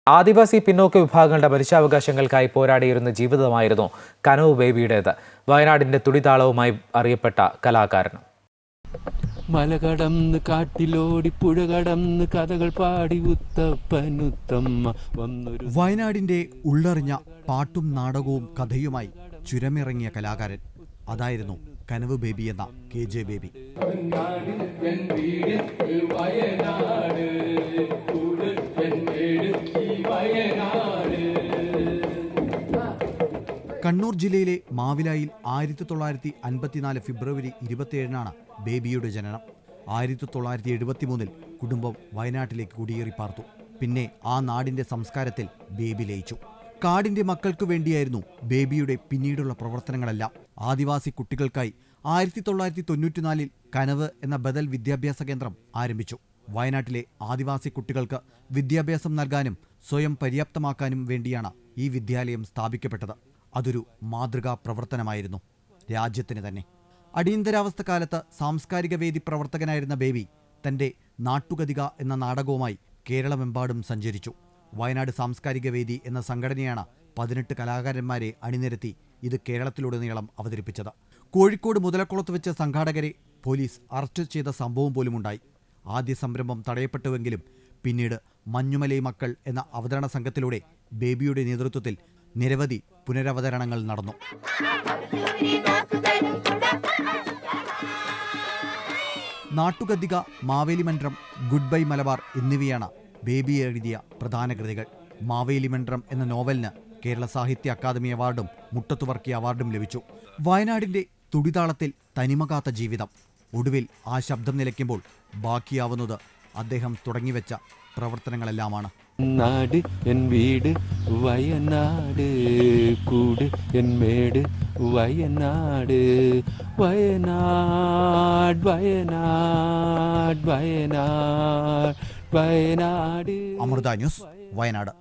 ആദിവാസി പിന്നോക്ക വിഭാഗങ്ങളുടെ മനുഷ്യാവകാശങ്ങൾക്കായി പോരാടിയിരുന്ന ജീവിതമായിരുന്നു കനവ് ബേബിയുടേത്. വയനാടിന്റെ തുടിതാളവുമായി അറിയപ്പെട്ട കലാകാരൻ. മലകടന്ന് കാട്ടിലോടി പുഴ കടന്ന് കഥകൾ പാടി ഉത്തപ്പനുത്തമ്മ വന്നൊരു. വയനാടിന്റെ ഉള്ളറിഞ്ഞ പാട്ടും നാടകവും കഥയുമായി ചുരമിറങ്ങിയ കലാകാരൻ അതായിരുന്നു കനവ് ബേബി എന്ന KJ ബേബി. കണ്ണൂർ ജില്ലയിലെ മാവിലായിൽ 1954 ഫെബ്രുവരി 27 ബേബിയുടെ ജനനം. 1973 കുടുംബം വയനാട്ടിലേക്ക് കുടിയേറി പാർത്തു. പിന്നെ ആ നാടിന്റെ സംസ്കാരത്തിൽ ബേബി ലയിച്ചു. കാടിന്റെ മക്കൾക്കു വേണ്ടിയായിരുന്നു ബേബിയുടെ പിന്നീടുള്ള പ്രവർത്തനങ്ങളെല്ലാം. ആദിവാസി കുട്ടികൾക്കായി 1994 കനവ് എന്ന ബദൽ വിദ്യാഭ്യാസ കേന്ദ്രം ആരംഭിച്ചു. വയനാട്ടിലെ ആദിവാസി കുട്ടികൾക്ക് വിദ്യാഭ്യാസം നൽകാനും സ്വയം പര്യാപ്തമാക്കാനും വേണ്ടിയാണ് ഈ വിദ്യാലയം സ്ഥാപിക്കപ്പെട്ടത്. അതൊരു മാതൃകാ പ്രവർത്തനമായിരുന്നു രാജ്യത്തിന് തന്നെ. അടിയന്തരാവസ്ഥ കാലത്ത് സാംസ്കാരിക വേദി പ്രവർത്തകനായിരുന്ന ബേബി തന്റെ നാട്ടുകഥിക എന്ന നാടകവുമായി കേരളമെമ്പാടും സഞ്ചരിച്ചു. വയനാട് സാംസ്കാരിക വേദി എന്ന സംഘടനയാണ് 18 കലാകാരന്മാരെ അണിനിരത്തി ഇത് കേരളത്തിലുടനീളം അവതരിപ്പിച്ചത്. കോഴിക്കോട് മുതലക്കുളത്ത് വെച്ച് സംഘാടകരെ പോലീസ് അറസ്റ്റ് ചെയ്ത സംഭവം പോലുമുണ്ടായി. ആദ്യ സംരംഭം തടയപ്പെട്ടുവെങ്കിലും പിന്നീട് മഞ്ഞുമലൈ മക്കൾ എന്ന അവതരണ സംഘത്തിലൂടെ ബേബിയുടെ നേതൃത്വത്തിൽ നിരവധി പുനരവതരണങ്ങൾ നടന്നു. നാട്ടുകഥിക, മാവേലിമന്ത്രം, ഗുഡ് ബൈ മലബാർ എന്നിവയാണ് ബേബി എഴുതിയ പ്രധാന കൃതികൾ. മാവേലിമന്ത്രം എന്ന നോവലിന് കേരള സാഹിത്യ അക്കാദമി അവാർഡും മുട്ടത്തുവർക്കി അവാർഡും ലഭിച്ചു. വയനാടിന്റെ തുടിതാളത്തിൽ തനിമകാത്ത ജീവിതം. ഒടുവിൽ ആ ശബ്ദം നിലയ്ക്കുമ്പോൾ ബാക്കിയാവുന്നത് അദ്ദേഹം തുടങ്ങിവെച്ച പ്രവർത്തനങ്ങളെല്ലാമാണ്. നാട് എൻ വീട് വയനാട്, കൂട് എൻ മേട് വയനാട്, വയനാട് വയനാട് വയനാട് വയനാട്. അമൃത ന്യൂസ്, വയനാട്.